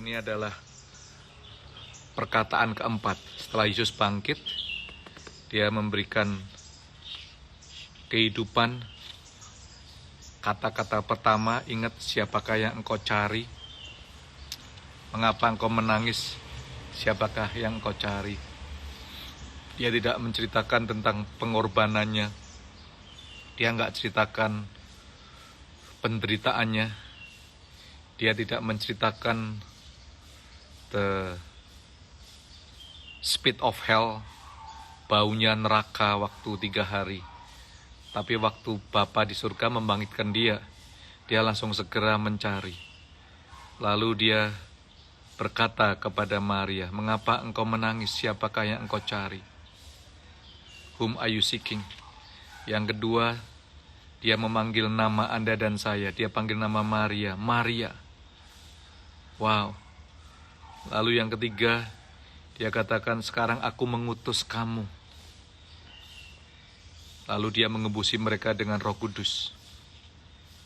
Ini adalah perkataan keempat. Setelah Yesus bangkit, dia memberikan kehidupan. Kata-kata pertama, ingat siapakah yang engkau cari? Mengapa engkau menangis? Siapakah yang engkau cari? Dia tidak menceritakan tentang pengorbanannya. Dia enggak ceritakan penderitaannya. Dia tidak menceritakan the speed of hell, baunya neraka waktu 3 hari. Tapi waktu Bapa di surga membangkitkan dia langsung segera mencari. Lalu dia berkata kepada Maria, "Mengapa engkau menangis? Siapakah yang engkau cari? Whom are you seeking?" Yang kedua, dia memanggil nama Anda dan saya. Dia panggil nama Maria, Maria. Wow. Lalu yang ketiga, dia katakan, "Sekarang aku mengutus kamu." Lalu dia mengembusi mereka dengan Roh Kudus.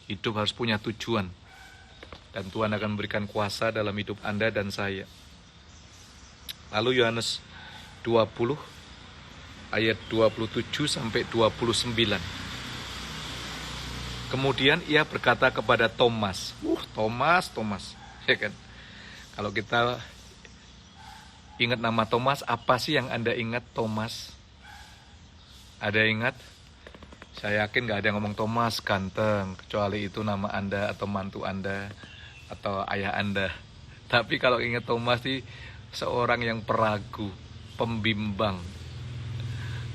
Hidup harus punya tujuan. Dan Tuhan akan memberikan kuasa dalam hidup Anda dan saya. Lalu Yohanes 20 ayat 27 sampai 29. Kemudian ia berkata kepada Thomas, Thomas, ya kan? Kalau kita ingat nama Thomas, apa sih yang Anda ingat Thomas? Ada ingat? Saya yakin gak ada yang ngomong Thomas ganteng, kecuali itu nama Anda atau mantu Anda atau ayah Anda. Tapi kalau ingat Thomas sih seorang yang peragu, pembimbang,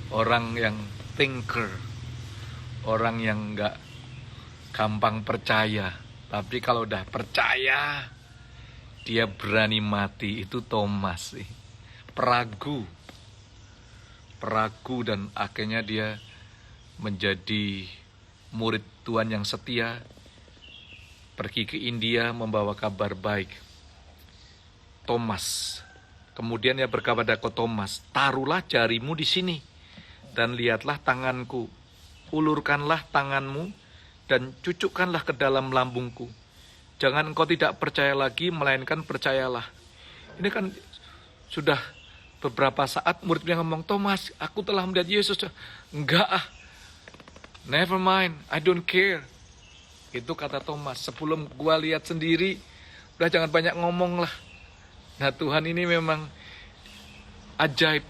orang yang thinker, orang yang gak gampang percaya. Tapi kalau udah percaya, dia berani mati. Itu Thomas sih. Peragu dan akhirnya dia menjadi murid Tuhan yang setia, pergi ke India membawa kabar baik. Thomas. Kemudian dia berkata kepada Thomas, "Taruhlah jarimu di sini dan lihatlah tanganku. Ulurkanlah tanganmu dan cucukkanlah ke dalam lambungku. Jangan engkau tidak percaya lagi, melainkan percayalah." Ini kan sudah beberapa saat muridnya ngomong, "Thomas, aku telah melihat Yesus." "Enggak never mind, I don't care." Itu kata Thomas, "Sebelum gua lihat sendiri, udah jangan banyak ngomong lah." Nah, Tuhan ini memang ajaib.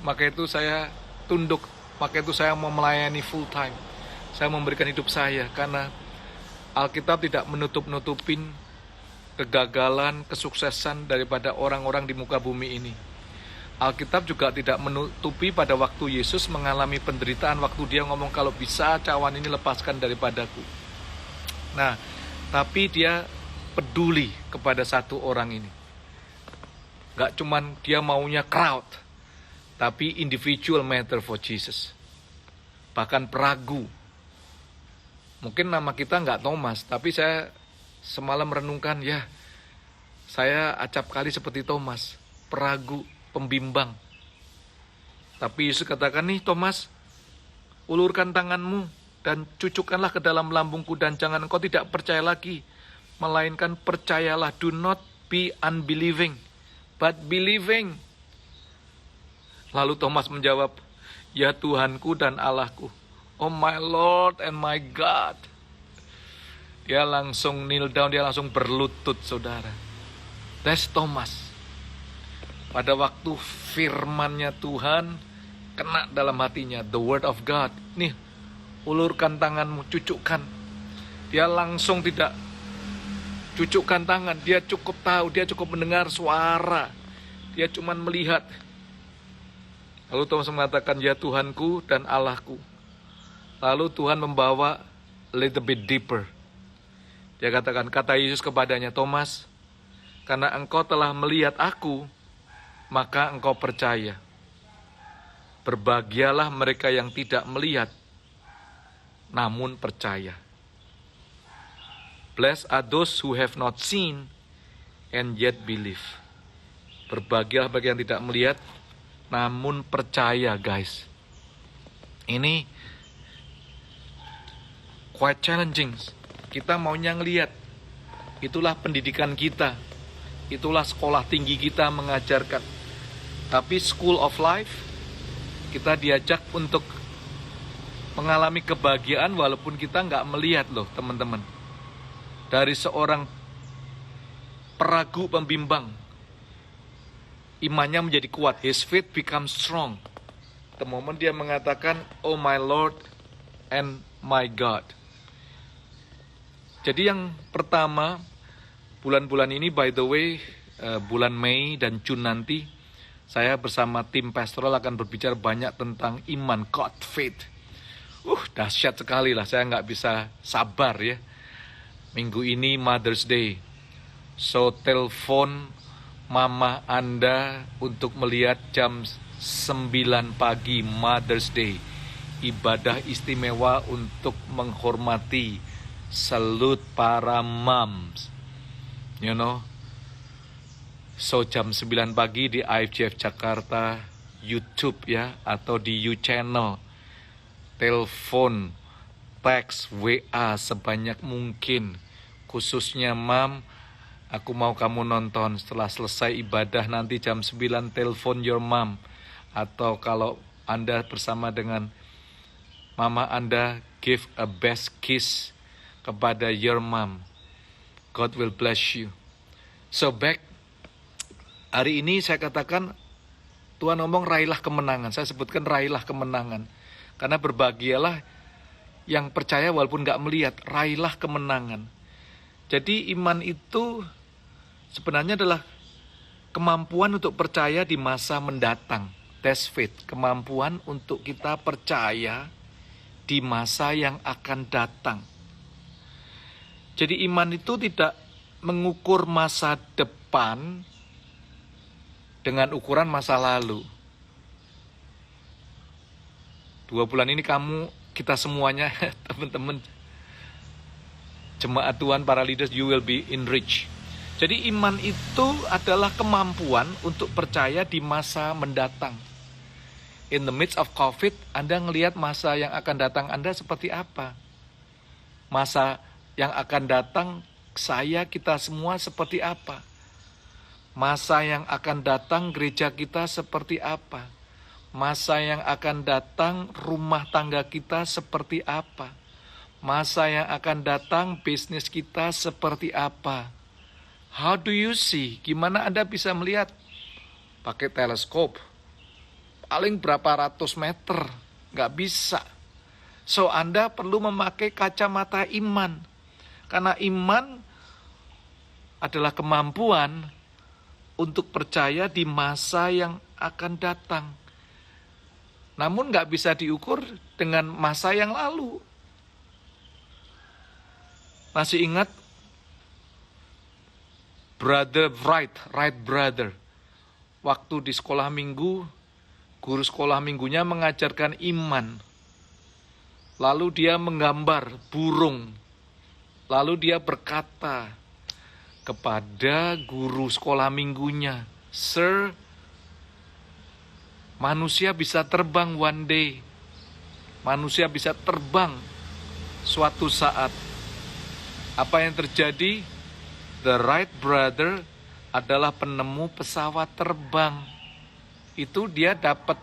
Maka itu saya tunduk, maka itu saya mau melayani full time. Saya memberikan hidup saya, karena Alkitab tidak menutup-nutupin kegagalan, kesuksesan daripada orang-orang di muka bumi ini. Alkitab juga tidak menutupi pada waktu Yesus mengalami penderitaan, waktu dia ngomong, "Kalau bisa cawan ini lepaskan daripadaku." Nah, tapi dia peduli kepada satu orang ini. Gak cuman dia maunya crowd, tapi individual matter for Jesus. Bahkan peragu. Mungkin nama kita gak Thomas, tapi saya semalam renungkan, ya saya acap kali seperti Thomas, peragu, pembimbang. Tapi Yesus katakan, "Nih Thomas, ulurkan tanganmu dan cucukkanlah ke dalam lambungku, dan jangan engkau tidak percaya lagi, melainkan percayalah." Do not be unbelieving, but believing. Lalu Thomas menjawab, "Ya Tuhanku dan Allahku, oh my Lord and my God." Dia langsung kneel down, dia langsung berlutut, saudara. That's Thomas. Pada waktu firman-Nya Tuhan kena dalam hatinya, the word of God. "Nih, ulurkan tanganmu, cucukkan." Dia langsung tidak cucukkan tangan, dia cukup tahu, dia cukup mendengar suara. Dia cuma melihat. Lalu Thomas mengatakan, "Ya Tuhanku dan Allahku." Lalu Tuhan membawa a little bit deeper. Dia katakan, kata Yesus kepadanya, "Thomas, karena engkau telah melihat aku, maka engkau percaya. Berbahagialah mereka yang tidak melihat, namun percaya. Blessed are those who have not seen and yet believe." Berbahagialah mereka yang tidak melihat, namun percaya, guys. Ini quite challenging. Kita maunya ngelihat. Itulah pendidikan kita. Itulah sekolah tinggi kita mengajarkan. Tapi School of Life, kita diajak untuk mengalami kebahagiaan walaupun kita nggak melihat loh teman-teman. Dari seorang peragu pembimbang, imannya menjadi kuat. His faith becomes strong. The moment dia mengatakan, "Oh my Lord and my God." Jadi yang pertama, bulan-bulan ini by the way, bulan Mei dan Jun nanti, saya bersama tim pastoral akan berbicara banyak tentang iman, God, faith. Dahsyat sekali lah, saya nggak bisa sabar ya. Minggu ini Mother's Day. So, telepon mama Anda untuk melihat jam 9 pagi Mother's Day. Ibadah istimewa untuk menghormati, salute para moms. You know. So, jam 9 pagi di IFJF Jakarta, YouTube ya, atau di U-Channel. Telepon, teks, WA sebanyak mungkin. Khususnya mam, aku mau kamu nonton setelah selesai ibadah nanti jam 9, telepon your mom. Atau kalau Anda bersama dengan mama Anda, give a best kiss kepada your mom. God will bless you. So back, hari ini saya katakan, Tuhan ngomong raihlah kemenangan. Saya sebutkan raihlah kemenangan. Karena berbahagialah yang percaya walaupun gak melihat, raihlah kemenangan. Jadi iman itu sebenarnya adalah kemampuan untuk percaya di masa mendatang. That's faith, kemampuan untuk kita percaya di masa yang akan datang. Jadi iman itu tidak mengukur masa depan dengan ukuran masa lalu. 2 bulan ini kita semuanya, teman-teman, jemaat Tuhan, para leaders, you will be enriched. Jadi iman itu adalah kemampuan untuk percaya di masa mendatang. In the midst of COVID, Anda ngelihat masa yang akan datang Anda seperti apa? Masa yang akan datang kita semua seperti apa? Masa yang akan datang gereja kita seperti apa? Masa yang akan datang rumah tangga kita seperti apa? Masa yang akan datang bisnis kita seperti apa? How do you see? Gimana Anda bisa melihat? Pakai teleskop. Paling berapa ratus meter. Nggak bisa. So Anda perlu memakai kacamata iman. Karena iman adalah kemampuan untuk percaya di masa yang akan datang. Namun nggak bisa diukur dengan masa yang lalu. Masih ingat Brother Wright brother. Waktu di sekolah minggu, guru sekolah minggunya mengajarkan iman. Lalu dia menggambar burung. Lalu dia berkata kepada guru sekolah minggunya, "Sir, manusia bisa terbang one day. Manusia bisa terbang suatu saat." Apa yang terjadi? The Wright brother adalah penemu pesawat terbang. Itu dia dapat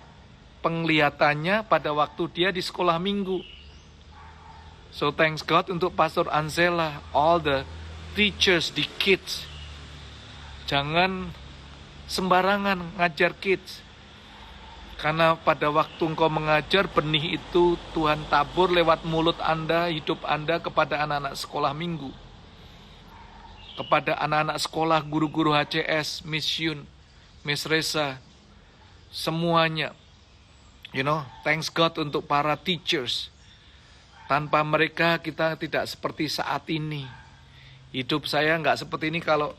penglihatannya pada waktu dia di sekolah minggu. So thanks God untuk Pastor Ansela, all the teachers, the kids. Jangan sembarangan ngajar kids. Karena pada waktu engkau mengajar, benih itu Tuhan tabur lewat mulut Anda, hidup Anda kepada anak-anak sekolah minggu. Kepada anak-anak sekolah, guru-guru HCS, Miss Yun, Miss Reza, semuanya. Thanks God untuk para teachers. Tanpa mereka kita tidak seperti saat ini. Hidup saya nggak seperti ini kalau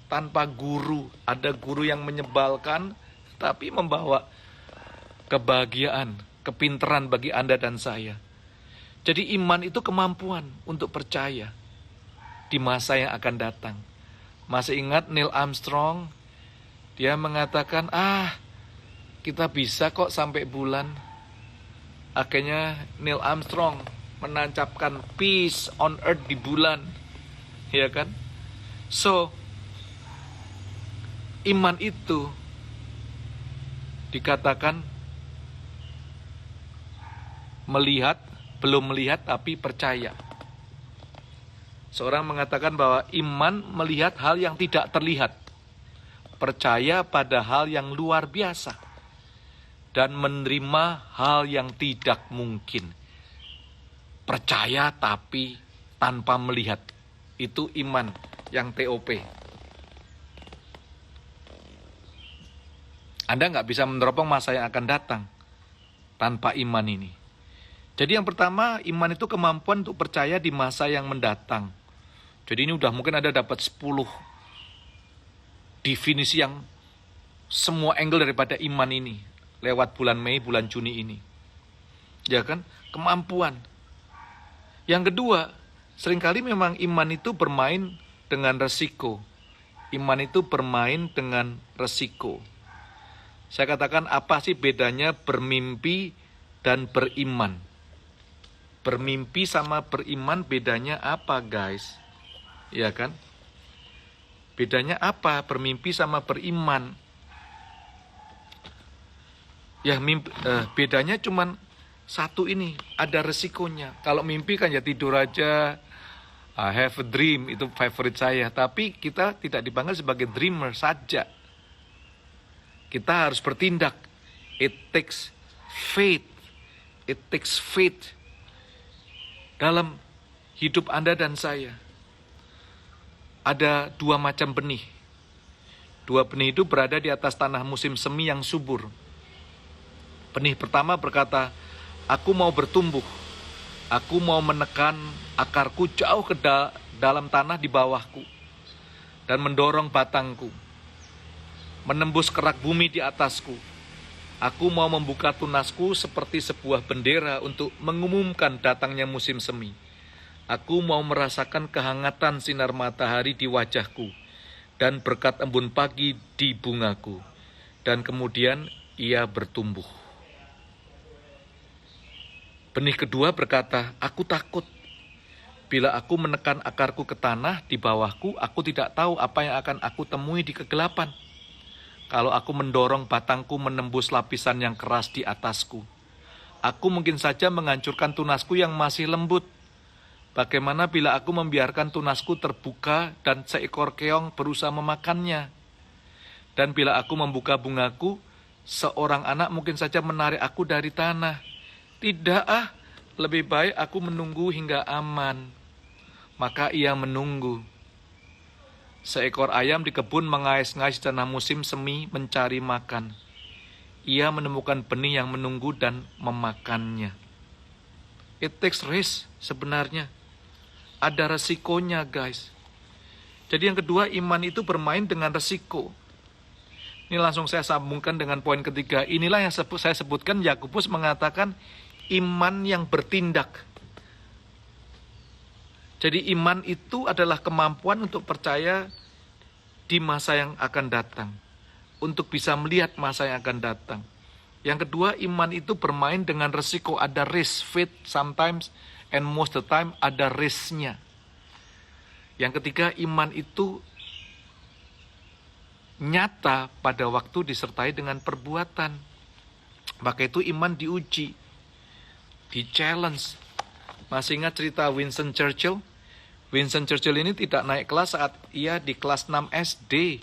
tanpa guru. Ada guru yang menyebalkan, tapi membawa kebahagiaan, kepintaran bagi Anda dan saya. Jadi iman itu kemampuan untuk percaya di masa yang akan datang. Masih ingat Neil Armstrong? Dia mengatakan, kita bisa kok sampai bulan. Akhirnya Neil Armstrong menancapkan peace on earth di bulan. Ya kan? So, iman itu dikatakan melihat, belum melihat tapi percaya. Seorang mengatakan bahwa iman melihat hal yang tidak terlihat, percaya pada hal yang luar biasa, dan menerima hal yang tidak mungkin. Percaya tapi tanpa melihat, itu iman yang TOP. Anda nggak bisa meneropong masa yang akan datang tanpa iman ini. Jadi yang pertama, iman itu kemampuan untuk percaya di masa yang mendatang. Jadi ini udah mungkin ada dapat 10 definisi yang semua angle daripada iman ini lewat bulan Mei, bulan Juni ini. Ya kan? Kemampuan. Yang kedua, seringkali memang iman itu bermain dengan resiko. Iman itu bermain dengan resiko. Saya katakan, apa sih bedanya bermimpi dan beriman? Bermimpi sama beriman bedanya apa, guys? Ya kan? Bedanya apa bermimpi sama beriman? Ya bedanya cuman satu ini, ada resikonya. Kalau mimpi kan ya tidur aja, I have a dream, itu favorit saya. Tapi kita tidak dipanggil sebagai dreamer saja. Kita harus bertindak. It takes faith. It takes faith dalam hidup Anda dan saya. Ada 2 macam benih. 2 benih itu berada di atas tanah musim semi yang subur. Benih pertama berkata, aku mau bertumbuh. Aku mau menekan akarku jauh ke dalam tanah di bawahku. Dan mendorong batangku. Menembus kerak bumi di atasku. Aku mau membuka tunasku seperti sebuah bendera untuk mengumumkan datangnya musim semi. Aku mau merasakan kehangatan sinar matahari di wajahku dan berkat embun pagi di bungaku. Dan kemudian ia bertumbuh. Benih kedua berkata, aku takut. Bila aku menekan akarku ke tanah di bawahku, aku tidak tahu apa yang akan aku temui di kegelapan. Kalau aku mendorong batangku menembus lapisan yang keras di atasku, aku mungkin saja menghancurkan tunasku yang masih lembut. Bagaimana bila aku membiarkan tunasku terbuka dan seekor keong berusaha memakannya? Dan bila aku membuka bungaku, seorang anak mungkin saja menarik aku dari tanah. Tidak lebih baik aku menunggu hingga aman. Maka ia menunggu. Seekor ayam di kebun mengais-ngais tanah musim semi mencari makan. Ia menemukan benih yang menunggu dan memakannya. It takes risk sebenarnya. Ada resikonya, guys. Jadi yang kedua, iman itu bermain dengan resiko. Ini langsung saya sambungkan dengan poin ketiga. Inilah yang saya sebutkan, Yakobus mengatakan iman yang bertindak. Jadi iman itu adalah kemampuan untuk percaya di masa yang akan datang. Untuk bisa melihat masa yang akan datang. Yang kedua, iman itu bermain dengan resiko. Ada risk, faith sometimes and most of the time ada risknya. Yang ketiga, iman itu nyata pada waktu disertai dengan perbuatan. Maka itu iman diuji, di-challenge. Masih ingat cerita Winston Churchill? Winston Churchill ini tidak naik kelas saat ia di kelas 6 SD.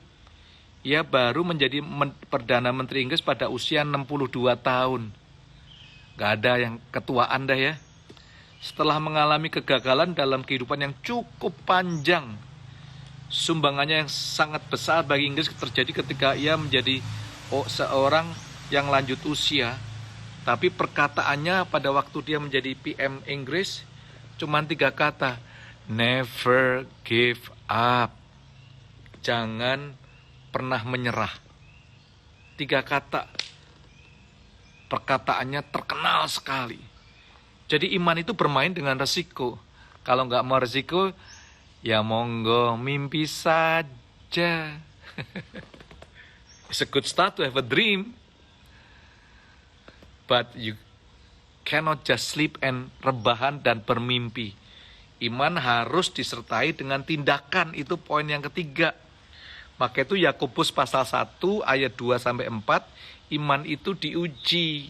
Ia baru menjadi Perdana Menteri Inggris pada usia 62 tahun. Gak ada yang ketua Anda ya. Setelah mengalami kegagalan dalam kehidupan yang cukup panjang, sumbangannya yang sangat besar bagi Inggris terjadi ketika ia menjadi seorang yang lanjut usia. Tapi perkataannya pada waktu dia menjadi PM Inggris cuma 3 kata. Never give up. Jangan pernah menyerah. 3 kata. Perkataannya terkenal sekali. Jadi iman itu bermain dengan resiko. Kalau nggak mau resiko, ya monggo mimpi saja. It's a good start to have a dream. But you cannot just sleep and rebahan dan bermimpi. Iman harus disertai dengan tindakan, itu poin yang ketiga. Maka itu Yakobus pasal 1 ayat 2-4, iman itu diuji.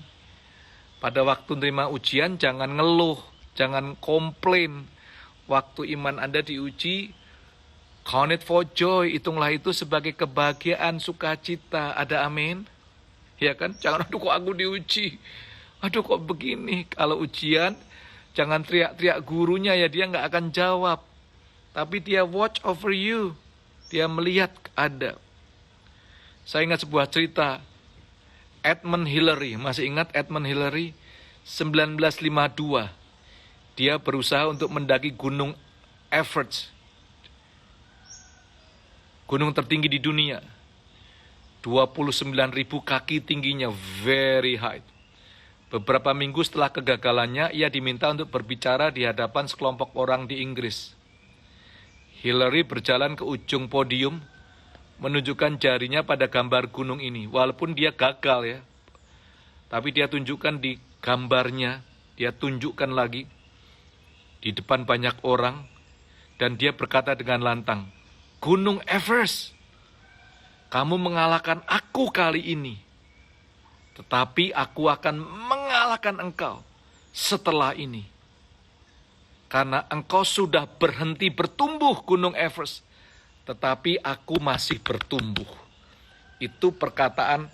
Pada waktu menerima ujian jangan ngeluh, jangan komplain. Waktu iman Anda diuji, count it for joy, hitunglah itu sebagai kebahagiaan, sukacita. Ada amin? Ya kan? Jangan, aduh kok aku diuji, aduh kok begini. Kalau ujian, jangan teriak-teriak gurunya ya, dia nggak akan jawab. Tapi dia watch over you, dia melihat ada. Saya ingat sebuah cerita, Edmund Hillary, masih ingat Edmund Hillary? 1952, dia berusaha untuk mendaki Gunung Everest, gunung tertinggi di dunia. 29.000 kaki tingginya, very high. Beberapa minggu setelah kegagalannya, ia diminta untuk berbicara di hadapan sekelompok orang di Inggris. Hillary berjalan ke ujung podium, menunjukkan jarinya pada gambar gunung ini. Walaupun dia gagal ya, tapi dia tunjukkan di gambarnya, dia tunjukkan lagi di depan banyak orang, dan dia berkata dengan lantang, Gunung Everest, kamu mengalahkan aku kali ini, tetapi aku akan mengalahkan engkau setelah ini. Karena engkau sudah berhenti bertumbuh Gunung Everest, tetapi aku masih bertumbuh. Itu perkataan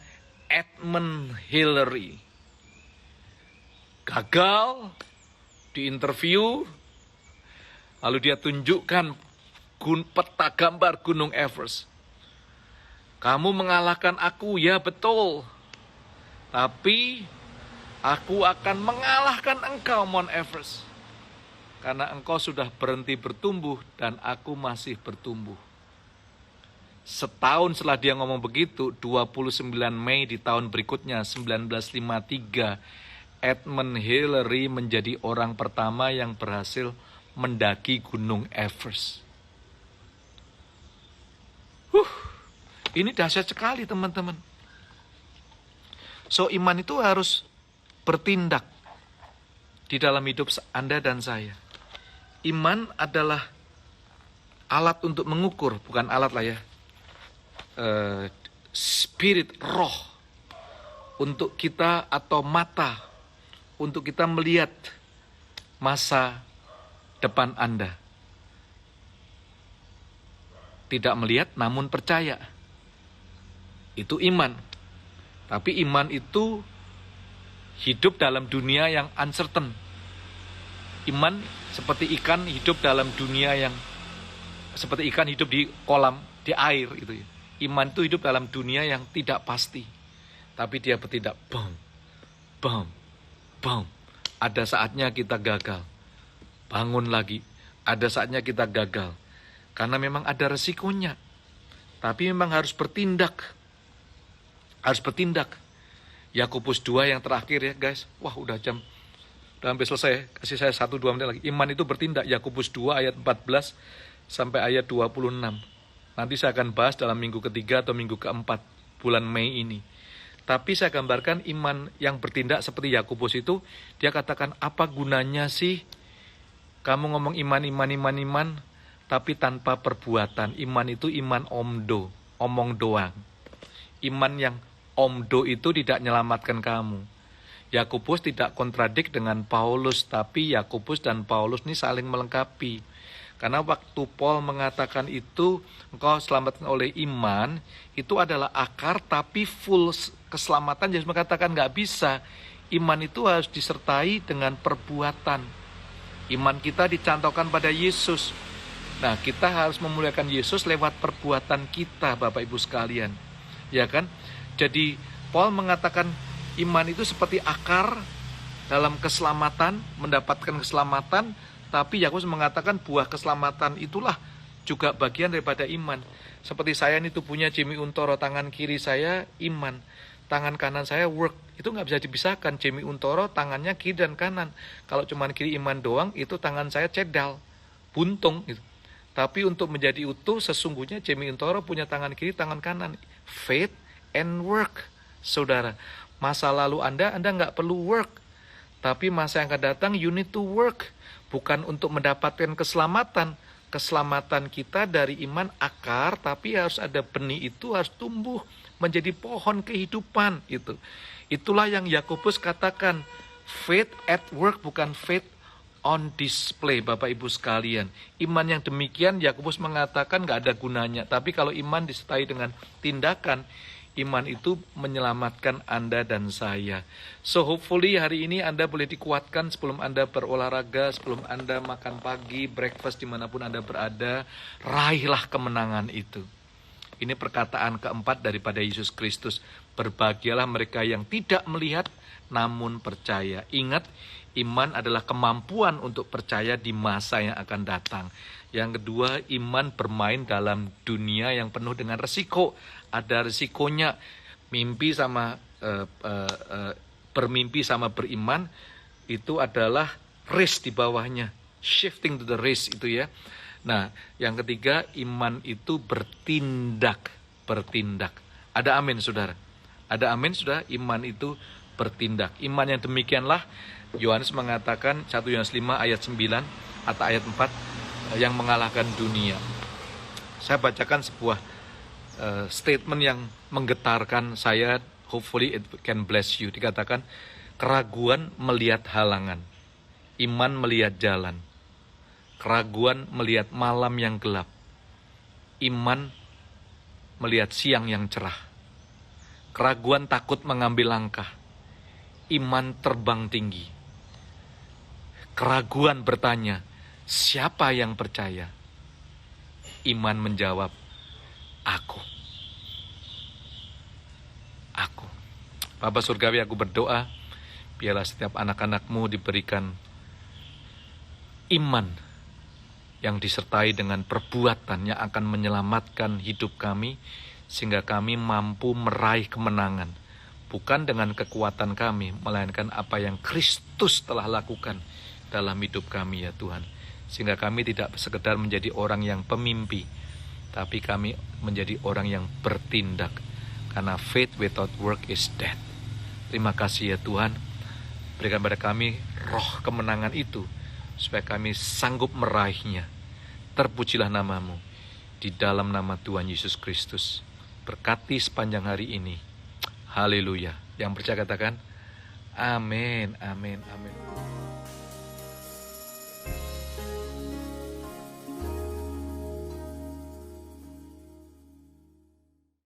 Edmund Hillary. Gagal di interview, lalu dia tunjukkan peta gambar Gunung Everest. Kamu mengalahkan aku, ya betul. Tapi aku akan mengalahkan engkau Mount Everest. Karena engkau sudah berhenti bertumbuh dan aku masih bertumbuh. Setahun setelah dia ngomong begitu, 29 Mei di tahun berikutnya, 1953, Edmund Hillary menjadi orang pertama yang berhasil mendaki Gunung Everest. Ini dahsyat sekali teman-teman. So iman itu harus bertindak di dalam hidup Anda dan saya. Iman adalah alat untuk mengukur, bukan alat lah ya. Spirit, roh, untuk kita atau mata, untuk kita melihat masa depan Anda. Tidak melihat namun percaya. Itu iman. Tapi iman itu hidup dalam dunia yang uncertain. Iman seperti ikan hidup dalam dunia yang seperti ikan hidup di kolam, di air gitu ya. Iman itu hidup dalam dunia yang tidak pasti. Tapi dia bertindak, bam, bam, bam. Ada saatnya kita gagal. Bangun lagi. Ada saatnya kita gagal. Karena memang ada resikonya. Tapi memang harus bertindak. Harus bertindak. Yakobus 2 yang terakhir ya guys. Wah udah hampir selesai. Kasih saya 1-2 menit lagi. Iman itu bertindak. Yakobus 2 ayat 14 sampai ayat 26. Nanti saya akan bahas dalam minggu ketiga atau minggu keempat bulan Mei ini. Tapi saya gambarkan iman yang bertindak seperti Yakobus itu. Dia katakan, apa gunanya sih kamu ngomong iman, tapi tanpa perbuatan. Iman itu iman omdo, omong doang. Iman yang omdo itu tidak menyelamatkan kamu. Yakobus tidak kontradik dengan Paulus, tapi Yakobus dan Paulus ini saling melengkapi. Karena waktu Paul mengatakan itu, engkau selamatkan oleh iman, itu adalah akar tapi full keselamatan. Yesus mengatakan nggak bisa. Iman itu harus disertai dengan perbuatan. Iman kita dicantolkan pada Yesus. Nah, kita harus memuliakan Yesus lewat perbuatan kita, Bapak Ibu sekalian. Ya kan? Jadi, Paul mengatakan iman itu seperti akar dalam keselamatan, mendapatkan keselamatan, tapi Yakobus mengatakan buah keselamatan itulah juga bagian daripada iman. Seperti saya ini tubuhnya Jimmy Untoro, tangan kiri saya iman, tangan kanan saya work. Itu nggak bisa dipisahkan. Jimmy Untoro tangannya kiri dan kanan. Kalau cuma kiri iman doang, itu tangan saya cedal, buntung gitu. Tapi untuk menjadi utuh, sesungguhnya Jimmy Untoro punya tangan kiri, tangan kanan. Faith and work, saudara. Masa lalu Anda nggak perlu work. Tapi masa yang akan datang, you need to work. Bukan untuk mendapatkan keselamatan, keselamatan kita dari iman akar, tapi harus ada benih itu harus tumbuh menjadi pohon kehidupan itu. Itulah yang Yakobus katakan, faith at work bukan faith on display, Bapak Ibu sekalian. Iman yang demikian Yakobus mengatakan gak ada gunanya. Tapi kalau iman disertai dengan tindakan, iman itu menyelamatkan Anda dan saya. So hopefully hari ini Anda boleh dikuatkan sebelum Anda berolahraga, sebelum Anda makan pagi, breakfast dimanapun Anda berada. Raihlah kemenangan itu. Ini perkataan keempat daripada Yesus Kristus. Berbahagialah mereka yang tidak melihat namun percaya. Ingat, iman adalah kemampuan untuk percaya di masa yang akan datang. Yang kedua, iman bermain dalam dunia yang penuh dengan resiko. Ada resikonya. Bermimpi sama beriman itu adalah risk di bawahnya. Shifting to the risk itu ya. Nah, yang ketiga, iman itu bertindak. Ada amin, saudara? Ada amin, saudara? Iman itu bertindak. Iman yang demikianlah Yohanes mengatakan 1 Yohanes 5 ayat 9 atau ayat 4 yang mengalahkan dunia. Saya bacakan sebuah statement yang menggetarkan saya, hopefully it can bless you. Dikatakan, keraguan melihat halangan, iman melihat jalan. Keraguan melihat malam yang gelap, iman melihat siang yang cerah. Keraguan takut mengambil langkah, iman terbang tinggi. Keraguan bertanya, siapa yang percaya? Iman menjawab, aku. Bapa Surgawi, aku berdoa, biarlah setiap anak-anak-Mu diberikan iman yang disertai dengan perbuatan yang akan menyelamatkan hidup kami, sehingga kami mampu meraih kemenangan. Bukan dengan kekuatan kami, melainkan apa yang Kristus telah lakukan dalam hidup kami ya Tuhan. Sehingga kami tidak sekedar menjadi orang yang pemimpi, tapi kami menjadi orang yang bertindak. Karena faith without work is dead. Terima kasih ya Tuhan, berikan pada kami roh kemenangan itu, supaya kami sanggup meraihnya. Terpujilah nama-Mu, di dalam nama Tuhan Yesus Kristus. Berkati sepanjang hari ini. Haleluya. Yang percaya katakan, amin, amin, amin.